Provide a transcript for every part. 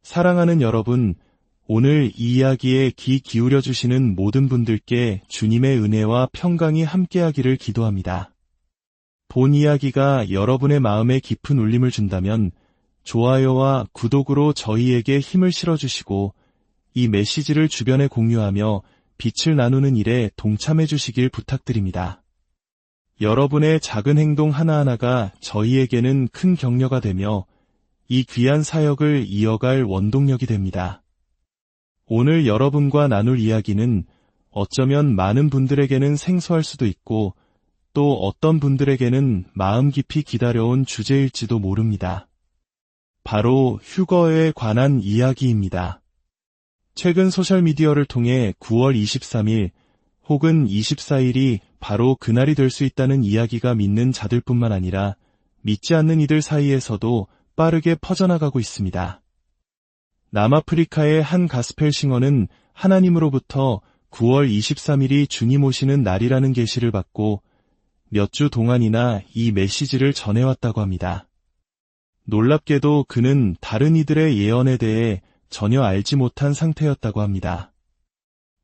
사랑하는 여러분, 오늘 이 이야기에 귀 기울여 주시는 모든 분들께 주님의 은혜와 평강이 함께하기를 기도합니다. 본 이야기가 여러분의 마음에 깊은 울림을 준다면 좋아요와 구독으로 저희에게 힘을 실어주시고 이 메시지를 주변에 공유하며 빛을 나누는 일에 동참해 주시길 부탁드립니다. 여러분의 작은 행동 하나하나가 저희에게는 큰 격려가 되며 이 귀한 사역을 이어갈 원동력이 됩니다. 오늘 여러분과 나눌 이야기는 어쩌면 많은 분들에게는 생소할 수도 있고 또 어떤 분들에게는 마음 깊이 기다려온 주제일지도 모릅니다. 바로 휴거에 관한 이야기입니다. 최근 소셜미디어를 통해 9월 23일 혹은 24일이 바로 그날이 될 수 있다는 이야기가 믿는 자들뿐만 아니라 믿지 않는 이들 사이에서도 빠르게 퍼져나가고 있습니다. 남아프리카의 한 가스펠 싱어는 하나님으로부터 9월 23일이 주님 오시는 날이라는 계시를 받고 몇 주 동안이나 이 메시지를 전해왔다고 합니다. 놀랍게도 그는 다른 이들의 예언에 대해 전혀 알지 못한 상태였다고 합니다.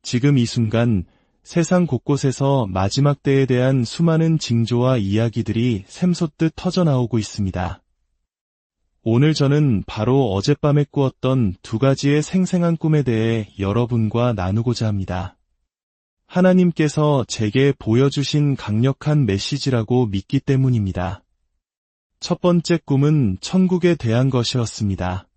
지금 이 순간 세상 곳곳에서 마지막 때에 대한 수많은 징조와 이야기들이 샘솟듯 터져나오고 있습니다. 오늘 저는 바로 어젯밤에 꾸었던 두 가지의 생생한 꿈에 대해 여러분과 나누고자 합니다. 하나님께서 제게 보여주신 강력한 메시지라고 믿기 때문입니다. 첫 번째 꿈은 천국에 대한 것이었습니다.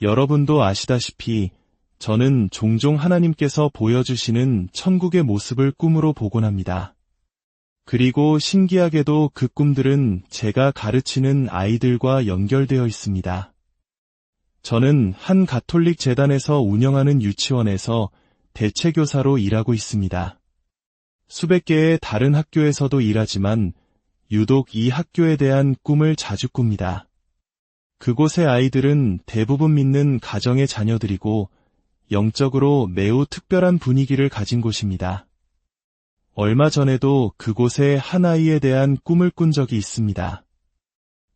여러분도 아시다시피 저는 종종 하나님께서 보여주시는 천국의 모습을 꿈으로 보곤 합니다. 그리고 신기하게도 그 꿈들은 제가 가르치는 아이들과 연결되어 있습니다. 저는 한 가톨릭 재단에서 운영하는 유치원에서 대체교사로 일하고 있습니다. 수백 개의 다른 학교에서도 일하지만 유독 이 학교에 대한 꿈을 자주 꿉니다. 그곳의 아이들은 대부분 믿는 가정의 자녀들이고 영적으로 매우 특별한 분위기를 가진 곳입니다. 얼마 전에도 그곳에 한 아이에 대한 꿈을 꾼 적이 있습니다.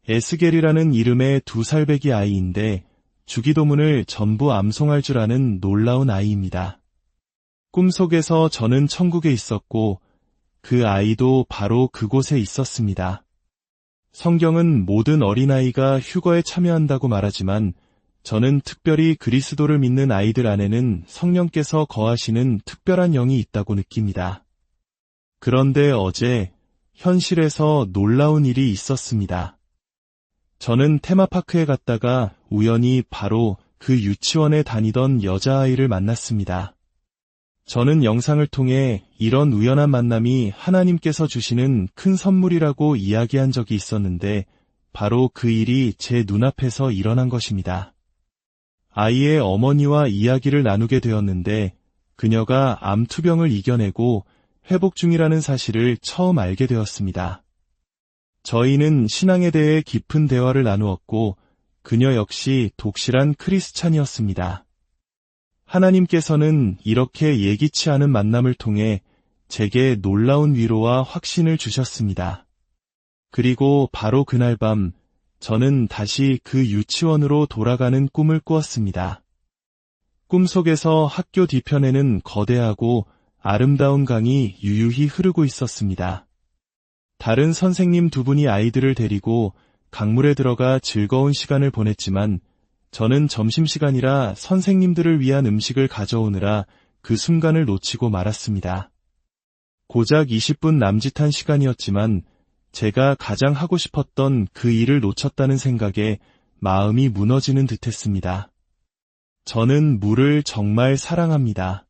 에스겔이라는 이름의 2살배기 아이인데 주기도문을 전부 암송할 줄 아는 놀라운 아이입니다. 꿈속에서 저는 천국에 있었고 그 아이도 바로 그곳에 있었습니다. 성경은 모든 어린아이가 휴거에 참여한다고 말하지만 저는 특별히 그리스도를 믿는 아이들 안에는 성령께서 거하시는 특별한 영이 있다고 느낍니다. 그런데 어제 현실에서 놀라운 일이 있었습니다. 저는 테마파크에 갔다가 우연히 바로 그 유치원에 다니던 여자아이를 만났습니다. 저는 영상을 통해 이런 우연한 만남이 하나님께서 주시는 큰 선물이라고 이야기한 적이 있었는데 바로 그 일이 제 눈앞에서 일어난 것입니다. 아이의 어머니와 이야기를 나누게 되었는데 그녀가 암 투병을 이겨내고 회복 중이라는 사실을 처음 알게 되었습니다. 저희는 신앙에 대해 깊은 대화를 나누었고 그녀 역시 독실한 크리스찬이었습니다. 하나님께서는 이렇게 예기치 않은 만남을 통해 제게 놀라운 위로와 확신을 주셨습니다. 그리고 바로 그날 밤 저는 다시 그 유치원으로 돌아가는 꿈을 꾸었습니다. 꿈속에서 학교 뒤편에는 거대하고 아름다운 강이 유유히 흐르고 있었습니다. 다른 선생님 두 분이 아이들을 데리고 강물에 들어가 즐거운 시간을 보냈지만 저는 점심시간이라 선생님들을 위한 음식을 가져오느라 그 순간을 놓치고 말았습니다. 고작 20분 남짓한 시간이었지만 제가 가장 하고 싶었던 그 일을 놓쳤다는 생각에 마음이 무너지는 듯했습니다. 저는 물을 정말 사랑합니다.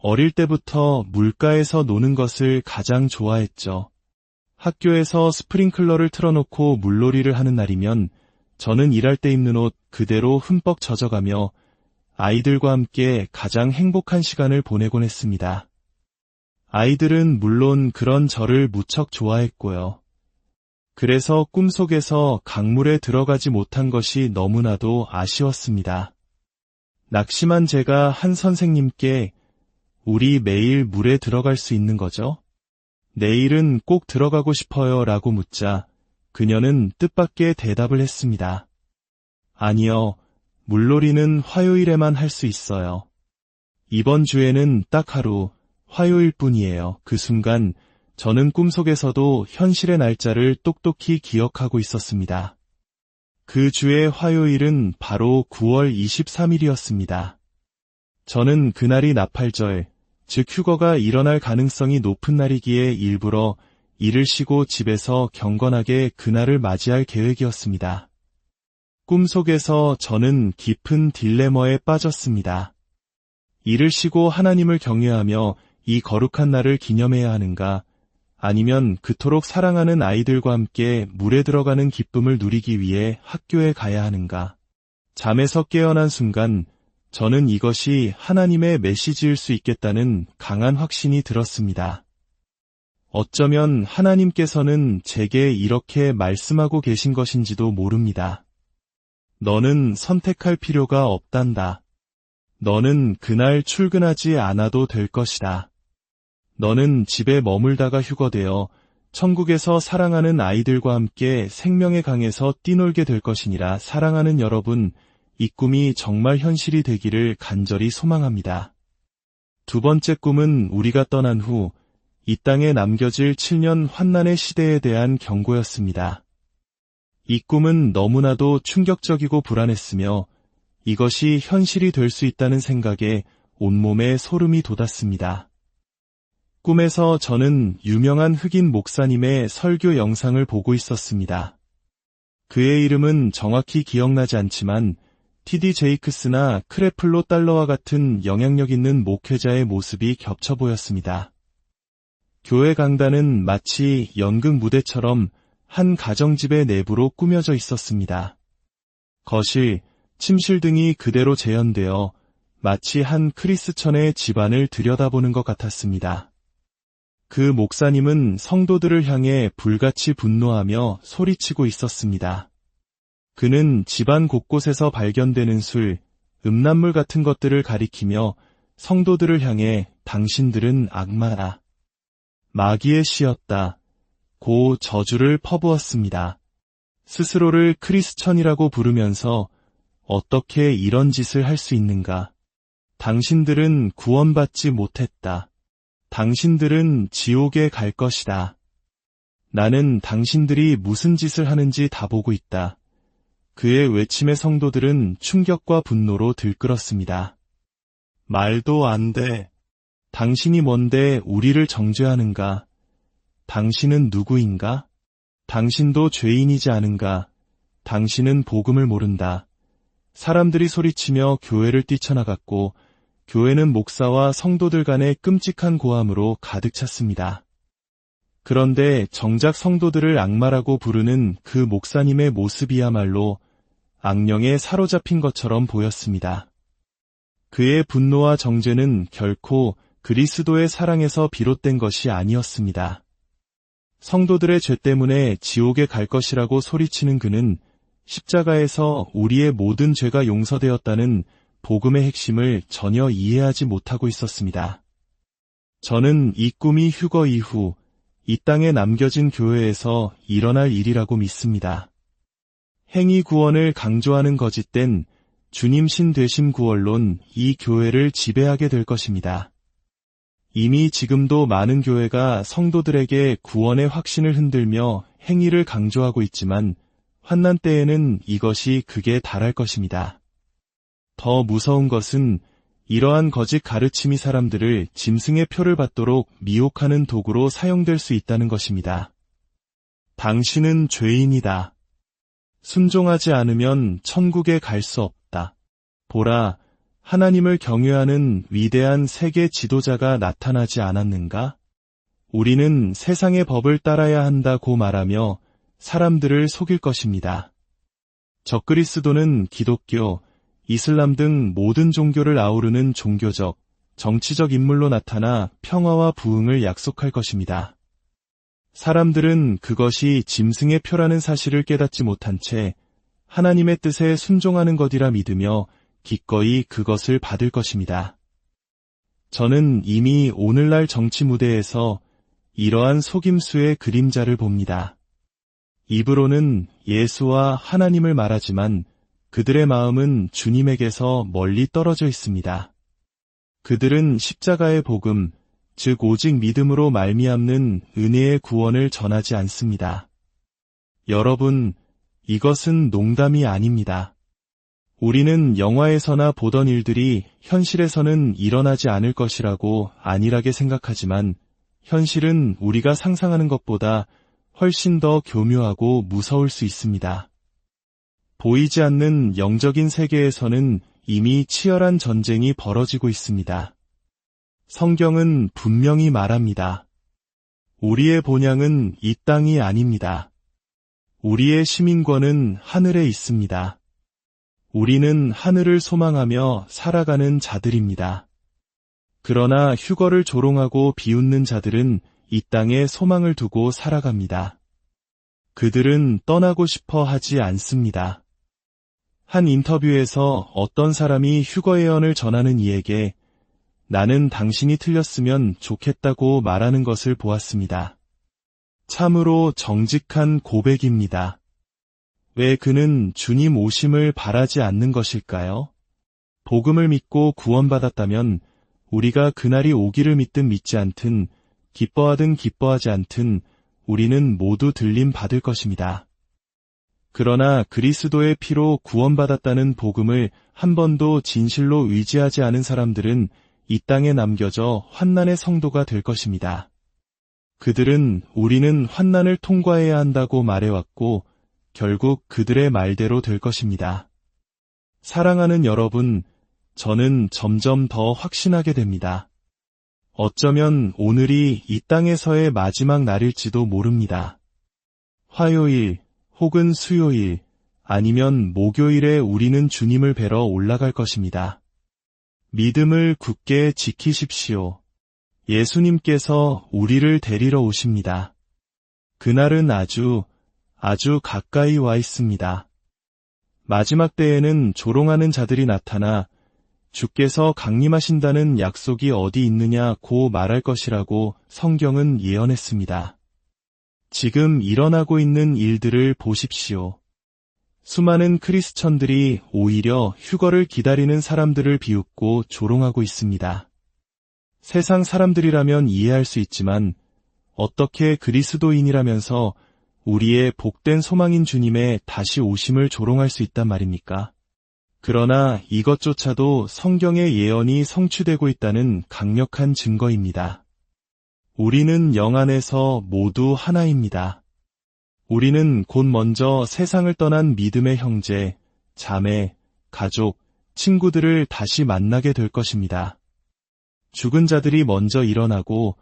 어릴 때부터 물가에서 노는 것을 가장 좋아했죠. 학교에서 스프링클러를 틀어놓고 물놀이를 하는 날이면 저는 일할 때 입는 옷 그대로 흠뻑 젖어가며 아이들과 함께 가장 행복한 시간을 보내곤 했습니다. 아이들은 물론 그런 저를 무척 좋아했고요. 그래서 꿈속에서 강물에 들어가지 못한 것이 너무나도 아쉬웠습니다. 낙심한 제가 한 선생님께 우리 매일 물에 들어갈 수 있는 거죠? 내일은 꼭 들어가고 싶어요 라고 묻자 그녀는 뜻밖의 대답을 했습니다. 아니요, 물놀이는 화요일에만 할 수 있어요. 이번 주에는 딱 하루, 화요일 뿐이에요. 그 순간 저는 꿈속에서도 현실의 날짜를 똑똑히 기억하고 있었습니다. 그 주의 화요일은 바로 9월 23일이었습니다. 저는 그날이 나팔절, 즉 휴거가 일어날 가능성이 높은 날이기에 일부러 일을 쉬고 집에서 경건하게 그날을 맞이할 계획이었습니다. 꿈속에서 저는 깊은 딜레마에 빠졌습니다. 일을 쉬고 하나님을 경외하며 이 거룩한 날을 기념해야 하는가, 아니면 그토록 사랑하는 아이들과 함께 물에 들어가는 기쁨을 누리기 위해 학교에 가야 하는가. 잠에서 깨어난 순간 저는 이것이 하나님의 메시지일 수 있겠다는 강한 확신이 들었습니다. 어쩌면 하나님께서는 제게 이렇게 말씀하고 계신 것인지도 모릅니다. 너는 선택할 필요가 없단다. 너는 그날 출근하지 않아도 될 것이다. 너는 집에 머물다가 휴거되어 천국에서 사랑하는 아이들과 함께 생명의 강에서 뛰놀게 될 것이니라. 사랑하는 여러분, 이 꿈이 정말 현실이 되기를 간절히 소망합니다. 두 번째 꿈은 우리가 떠난 후 이 땅에 남겨질 7년 환난의 시대에 대한 경고였습니다. 이 꿈은 너무나도 충격적이고 불안했으며 이것이 현실이 될 수 있다는 생각에 온몸에 소름이 돋았습니다. 꿈에서 저는 유명한 흑인 목사님의 설교 영상을 보고 있었습니다. 그의 이름은 정확히 기억나지 않지만 T.D. 제이크스나 크레플로 달러와 같은 영향력 있는 목회자의 모습이 겹쳐 보였습니다. 교회 강단은 마치 연극 무대처럼 한 가정집의 내부로 꾸며져 있었습니다. 거실, 침실 등이 그대로 재현되어 마치 한 크리스천의 집안을 들여다보는 것 같았습니다. 그 목사님은 성도들을 향해 불같이 분노하며 소리치고 있었습니다. 그는 집안 곳곳에서 발견되는 술, 음란물 같은 것들을 가리키며 성도들을 향해 당신들은 악마다, 마귀의 씨였다, 고 저주를 퍼부었습니다. 스스로를 크리스천이라고 부르면서 어떻게 이런 짓을 할 수 있는가? 당신들은 구원받지 못했다. 당신들은 지옥에 갈 것이다. 나는 당신들이 무슨 짓을 하는지 다 보고 있다. 그의 외침에 성도들은 충격과 분노로 들끓었습니다. 말도 안 돼. 당신이 뭔데 우리를 정죄하는가? 당신은 누구인가? 당신도 죄인이지 않은가? 당신은 복음을 모른다. 사람들이 소리치며 교회를 뛰쳐나갔고 교회는 목사와 성도들 간의 끔찍한 고함으로 가득 찼습니다. 그런데 정작 성도들을 악마라고 부르는 그 목사님의 모습이야말로 악령에 사로잡힌 것처럼 보였습니다. 그의 분노와 정죄는 결코 그리스도의 사랑에서 비롯된 것이 아니었습니다. 성도들의 죄 때문에 지옥에 갈 것이라고 소리치는 그는 십자가에서 우리의 모든 죄가 용서되었다는 복음의 핵심을 전혀 이해하지 못하고 있었습니다. 저는 이 꿈이 휴거 이후 이 땅에 남겨진 교회에서 일어날 일이라고 믿습니다. 행위 구원을 강조하는 거짓된 주님 신되심 구원론, 이 교회를 지배하게 될 것입니다. 이미 지금도 많은 교회가 성도들에게 구원의 확신을 흔들며 행위를 강조하고 있지만 환난 때에는 이것이 극에 달할 것입니다. 더 무서운 것은 이러한 거짓 가르침이 사람들을 짐승의 표를 받도록 미혹하는 도구로 사용될 수 있다는 것입니다. 당신은 죄인이다. 순종하지 않으면 천국에 갈 수 없다. 보라, 하나님을 경외하는 위대한 세계 지도자가 나타나지 않았는가? 우리는 세상의 법을 따라야 한다고 말하며 사람들을 속일 것입니다. 적그리스도는 기독교, 이슬람 등 모든 종교를 아우르는 종교적, 정치적 인물로 나타나 평화와 부흥을 약속할 것입니다. 사람들은 그것이 짐승의 표라는 사실을 깨닫지 못한 채 하나님의 뜻에 순종하는 것이라 믿으며 기꺼이 그것을 받을 것입니다. 저는 이미 오늘날 정치 무대에서 이러한 속임수의 그림자를 봅니다. 입으로는 예수와 하나님을 말하지만 그들의 마음은 주님에게서 멀리 떨어져 있습니다. 그들은 십자가의 복음, 즉 오직 믿음으로 말미암는 은혜의 구원을 전하지 않습니다. 여러분, 이것은 농담이 아닙니다. 우리는 영화에서나 보던 일들이 현실에서는 일어나지 않을 것이라고 안일하게 생각하지만 현실은 우리가 상상하는 것보다 훨씬 더 교묘하고 무서울 수 있습니다. 보이지 않는 영적인 세계에서는 이미 치열한 전쟁이 벌어지고 있습니다. 성경은 분명히 말합니다. 우리의 본향은 이 땅이 아닙니다. 우리의 시민권은 하늘에 있습니다. 우리는 하늘을 소망하며 살아가는 자들입니다. 그러나 휴거를 조롱하고 비웃는 자들은 이 땅에 소망을 두고 살아갑니다. 그들은 떠나고 싶어 하지 않습니다. 한 인터뷰에서 어떤 사람이 휴거 예언을 전하는 이에게 나는 당신이 틀렸으면 좋겠다고 말하는 것을 보았습니다. 참으로 정직한 고백입니다. 왜 그는 주님 오심을 바라지 않는 것일까요? 복음을 믿고 구원받았다면 우리가 그날이 오기를 믿든 믿지 않든 기뻐하든 기뻐하지 않든 우리는 모두 들림 받을 것입니다. 그러나 그리스도의 피로 구원받았다는 복음을 한 번도 진실로 의지하지 않은 사람들은 이 땅에 남겨져 환난의 성도가 될 것입니다. 그들은 우리는 환난을 통과해야 한다고 말해왔고 결국 그들의 말대로 될 것입니다. 사랑하는 여러분, 저는 점점 더 확신하게 됩니다. 어쩌면 오늘이 이 땅에서의 마지막 날일지도 모릅니다. 화요일 혹은 수요일 아니면 목요일에 우리는 주님을 뵈러 올라갈 것입니다. 믿음을 굳게 지키십시오. 예수님께서 우리를 데리러 오십니다. 그날은 아주 가까이 와 있습니다. 마지막 때에는 조롱하는 자들이 나타나 주께서 강림하신다는 약속이 어디 있느냐고 말할 것이라고 성경은 예언했습니다. 지금 일어나고 있는 일들을 보십시오. 수많은 크리스천들이 오히려 휴거를 기다리는 사람들을 비웃고 조롱하고 있습니다. 세상 사람들이라면 이해할 수 있지만 어떻게 그리스도인이라면서 우리의 복된 소망인 주님의 다시 오심을 조롱할 수 있단 말입니까? 그러나 이것조차도 성경의 예언이 성취되고 있다는 강력한 증거입니다. 우리는 영 안에서 모두 하나입니다. 우리는 곧 먼저 세상을 떠난 믿음의 형제, 자매, 가족, 친구들을 다시 만나게 될 것입니다. 죽은 자들이 먼저 일어나고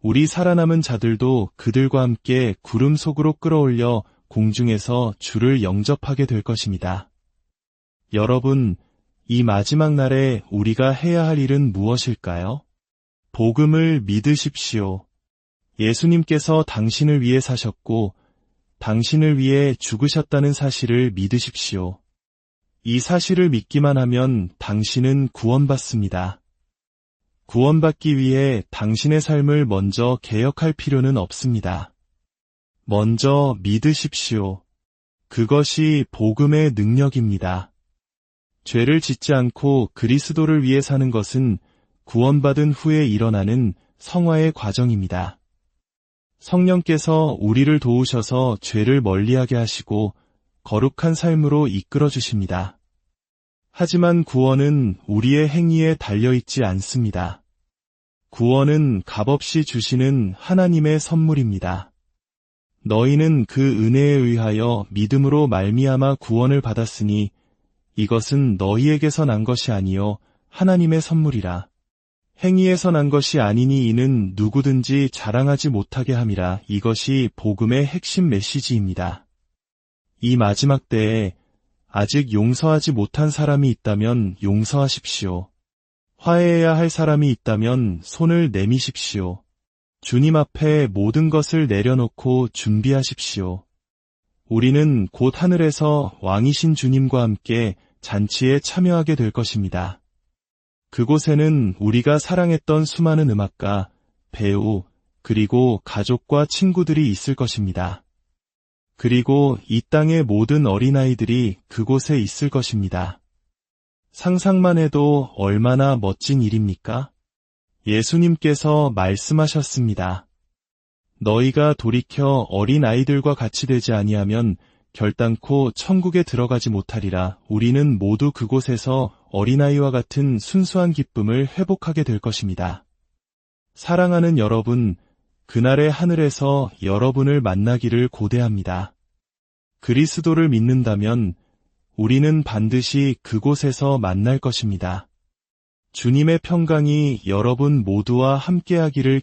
우리 살아남은 자들도 그들과 함께 구름 속으로 끌어올려 공중에서 주를 영접하게 될 것입니다. 여러분, 이 마지막 날에 우리가 해야 할 일은 무엇일까요? 복음을 믿으십시오. 예수님께서 당신을 위해 사셨고 당신을 위해 죽으셨다는 사실을 믿으십시오. 이 사실을 믿기만 하면 당신은 구원받습니다. 구원받기 위해 당신의 삶을 먼저 개혁할 필요는 없습니다. 먼저 믿으십시오. 그것이 복음의 능력입니다. 죄를 짓지 않고 그리스도를 위해 사는 것은 구원받은 후에 일어나는 성화의 과정입니다. 성령께서 우리를 도우셔서 죄를 멀리하게 하시고 거룩한 삶으로 이끌어 주십니다. 하지만 구원은 우리의 행위에 달려있지 않습니다. 구원은 값없이 주시는 하나님의 선물입니다. 너희는 그 은혜에 의하여 믿음으로 말미암아 구원을 받았으니 이것은 너희에게서 난 것이 아니요 하나님의 선물이라. 행위에서 난 것이 아니니 이는 누구든지 자랑하지 못하게 함이라. 이것이 복음의 핵심 메시지입니다. 이 마지막 때에 아직 용서하지 못한 사람이 있다면 용서하십시오. 화해해야 할 사람이 있다면 손을 내미십시오. 주님 앞에 모든 것을 내려놓고 준비하십시오. 우리는 곧 하늘에서 왕이신 주님과 함께 잔치에 참여하게 될 것입니다. 그곳에는 우리가 사랑했던 수많은 음악가, 배우, 그리고 가족과 친구들이 있을 것입니다. 그리고 이 땅의 모든 어린아이들이 그곳에 있을 것입니다. 상상만 해도 얼마나 멋진 일입니까? 예수님께서 말씀하셨습니다. 너희가 돌이켜 어린아이들과 같이 되지 아니하면 결단코 천국에 들어가지 못하리라. 우리는 모두 그곳에서 어린아이와 같은 순수한 기쁨을 회복하게 될 것입니다. 사랑하는 여러분, 그날의 하늘에서 여러분을 만나기를 고대합니다. 그리스도를 믿는다면 우리는 반드시 그곳에서 만날 것입니다. 주님의 평강이 여러분 모두와 함께하기를